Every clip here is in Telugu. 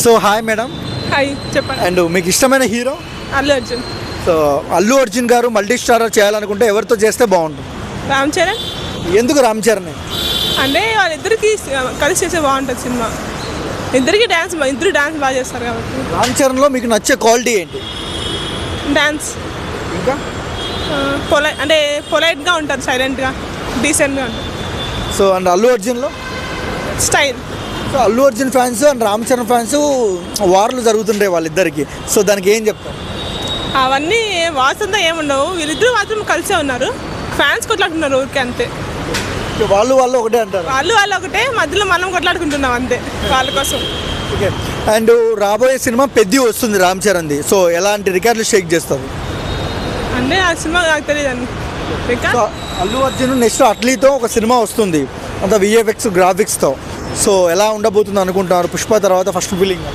So hi madam. హాయ్ చెప్పండి. అండ్ మీకు ఇష్టమైన హీరో? అల్లు అర్జున్. సో అల్లు అర్జున్ గారు మల్టీ స్టారర్ చేయాలనుకుంటే ఎవరితో చేస్తే బాగుంటుంది? రామ్ చరణ్. ఎందుకు రామ్ చరణ్? అంటే వాళ్ళిద్దరికి కలిసి చేస్తే బాగుంటుంది సినిమా. ఇద్దరు డాన్స్ బాగా చేస్తారు కాబట్టి. రామ్ చరణ్లో మీకు నచ్చే క్వాలిటీ ఏంటి? డాన్స్. ఇంకా అంటే పొలైట్గా ఉంటారు, సైలెంట్గా, డీసెంట్గా ఉంటారు. సో అండ్ అల్లు అర్జున్లో style. So Allu Arjun fans and Ram Charan fans వార్లు జరుగుతుంటాయి వాళ్ళిద్దరికి. సో దానికి ఏం చెప్తారు? అవన్నీ వాసంతా ఏముండవు, వీళ్ళిద్దరూ మాత్రం కలిసే ఉన్నారు. ఫ్యాన్స్ కొట్లాడుతున్నారు ఊరికే, అంతే. వాళ్ళు ఒకటే అంటారు. వాళ్ళు ఒకటే, మధ్యలో మనం కొట్లాడుకుంటున్నాం అంతే వాళ్ళ కోసం. ఓకే. అండ్ రాబోయే సినిమా పెద్ది వస్తుంది రామ్ చరణ్ది. సో ఎలాంటి రికార్డులు షేక్ చేస్తారు? అంటే ఆ సినిమా నాకు తెలియదండి. సో అల్లు అర్జున్ నెక్స్ట్ అట్లీతో ఒక సినిమా వస్తుంది, అంత విఎఫ్ఎక్స్ గ్రాఫిక్స్తో. సో ఎలా ఉండబోతుంది అనుకుంటున్నారు? పుష్ప తర్వాత ఫస్ట్ ఫీలింగ్?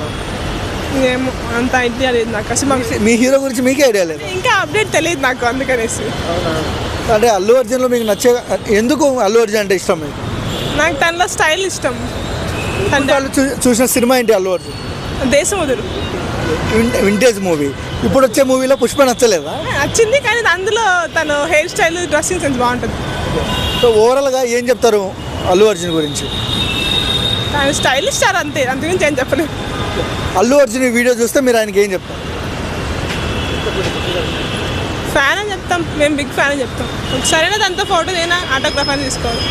ఏమో అంత ఐడియా లేదు నాకు అసలు. మీ హీరో గురించి మీకే ఐడియా లేదు? ఇంకా అప్డేట్ తెలియదు నాకు, అందుకనేసి. అంటే అల్లు అర్జున్లో మీకు నచ్చే ఎందుకు అల్లు అర్జున్ అంటే ఇష్టం మీకు? నాకు తనలో స్టైల్ ఇష్టం. చూసిన సినిమా ఏంటి అల్లు అర్జున్? దేశముదురు. Vintage movie. ఇప్పుడు వచ్చే మూవీలో పుష్ప నచ్చలేదా? నచ్చింది, కానీ అందులో తను హెయిర్ స్టైల్, డ్రెస్సింగ్ సెన్స్ బాగుంటుంది. సో ఓవరాల్గా ఏం చెప్తారు అల్లు అర్జున్ గురించి? ఆయన స్టైల్ ఇస్తారు అంతే, అంతకుమించి ఏం చెప్పలేదు. అల్లు అర్జున్ వీడియో చూస్తే మీరు ఆయనకి ఏం చెప్తారు? ఫ్యాన్ అని చెప్తాం, మేము బిగ్ ఫ్యాన్ అని చెప్తాం. ఒకసారైనా దాంతో ఫోటో అయినా ఆటోగ్రాఫ్ అని తీసుకోవాలి.